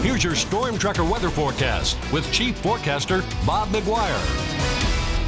Here's your Storm Tracker weather forecast with Chief Forecaster Bob McGuire.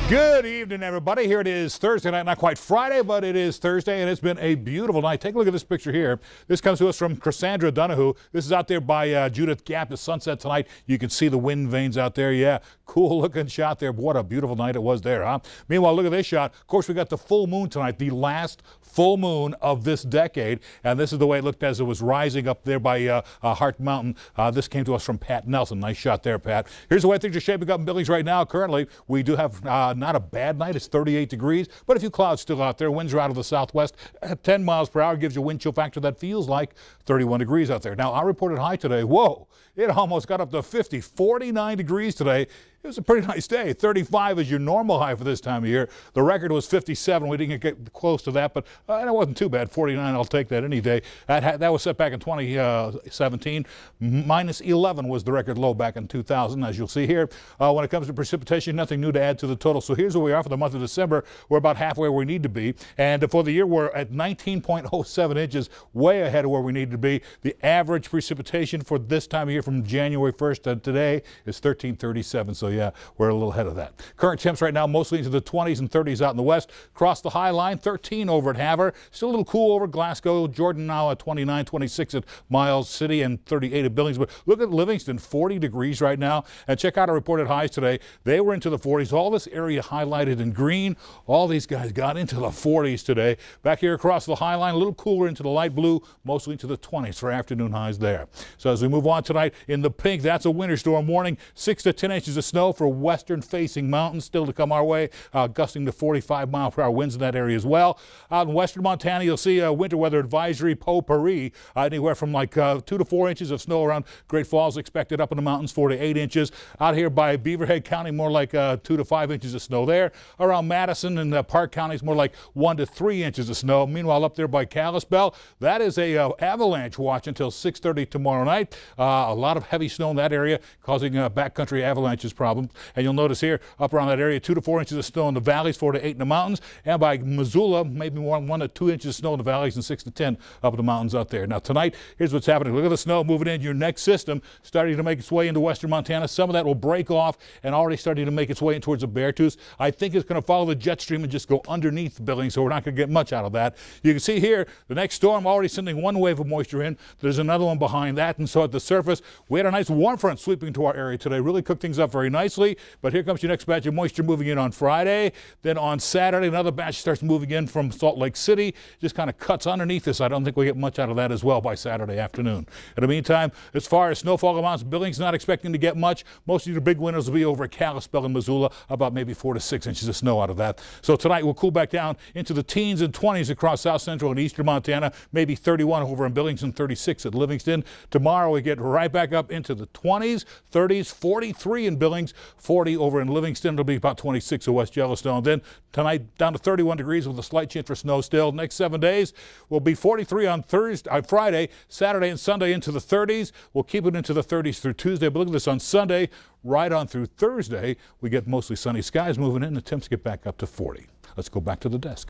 Good evening, everybody. Here it is Thursday night, not quite Friday, but it is Thursday, and it's been a beautiful night. Take a look at this picture here. This comes to us from Cassandra Donahue. This is out there by Judith Gap. The sunset tonight. You can see the wind veins out there. Yeah, cool looking shot there. What a beautiful night it was there, huh? Meanwhile, look at this shot. Of course, we got the full moon tonight, the last full moon of this decade, and this is the way it looked as it was rising up there by Hart Mountain. This came to us from Pat Nelson. Nice shot there, Pat. Here's the way things are shaping up in Billings right now. Currently, we do have not a bad night. It's 38 degrees, but a few clouds still out there. Winds are out of the southwest at 10 miles per hour. Gives you a wind chill factor that feels like 31 degrees out there. Now, our reported high today, whoa, it almost got up to 50, 49 degrees today. It was a pretty nice day. 35 is your normal high for this time of year. The record was 57. We didn't get close to that, but it wasn't too bad. 49, I'll take that any day. That was set back in 2017. Minus 11 was the record low back in 2000, as you'll see here. When it comes to precipitation, nothing new to add to the total. So here's where we are for the month of December. We're about halfway where we need to be. And for the year, we're at 19.07 inches, way ahead of where we need to be. The average precipitation for this time of year from January 1st to today is 1337. So yeah, we're a little ahead of that. Current temps right now mostly into the 20s and 30s out in the west. Across the high line, 13 over at Havre. Still a little cool over Glasgow. Jordan now at 29, 26 at Miles City, and 38 at Billings. But look at Livingston, 40 degrees right now. And check out our reported highs today. They were into the 40s. All this area highlighted in green. All these guys got into the 40s today. Back here across the high line, a little cooler into the light blue, mostly into the 20s for afternoon highs there. So as we move on tonight in the pink, that's a winter storm warning. 6 to 10 inches of snow for western-facing mountains still to come our way, gusting to 45-mile-per-hour winds in that area as well. Out in western Montana, you'll see a winter weather advisory potpourri, anywhere from like 2 to 4 inches of snow around Great Falls expected up in the mountains, 4 to 8 inches. Out here by Beaverhead County, more like 2 to 5 inches of snow there. Around Madison and Park counties, more like 1 to 3 inches of snow. Meanwhile, up there by Kalispell, that is a avalanche watch until 6:30 tomorrow night. A lot of heavy snow in that area, causing backcountry avalanches problems. And you'll notice here, up around that area, 2 to 4 inches of snow in the valleys, 4 to 8 in the mountains. And by Missoula, maybe 1 to 2 inches of snow in the valleys and 6 to 10 up in the mountains out there. Now tonight, here's what's happening. Look at the snow moving in your next system, starting to make its way into western Montana. Some of that will break off and already starting to make its way in towards the Beartooth. I think it's going to follow the jet stream and just go underneath Billings, so we're not going to get much out of that. You can see here, the next storm already sending one wave of moisture in. There's another one behind that, and so at the surface, we had a nice warm front sweeping to our area today. Really cooked things up very nicely. But here comes your next batch of moisture moving in on Friday. Then on Saturday, another batch starts moving in from Salt Lake City. Just kind of cuts underneath this. I don't think we'll get much out of that as well by Saturday afternoon. In the meantime, as far as snowfall amounts, Billings not expecting to get much. Most of your big winners will be over at Kalispell and Missoula, about maybe 4 to 6 inches of snow out of that. So tonight we'll cool back down into the teens and 20s across south central and eastern Montana, maybe 31 over in Billings and 36 at Livingston. Tomorrow we get right back up into the 20s, 30s, 43 in Billings, 40 over in Livingston. It'll be about 26 at West Yellowstone. Then tonight down to 31 degrees with a slight chance for snow still. Next 7 days will be 43 on Friday, Saturday and Sunday into the 30s. We'll keep it into the 30s through Tuesday. But look at this on Sunday, right on through Thursday, we get mostly sunny skies moving in. The temps get back up to 40. Let's go back to the desk.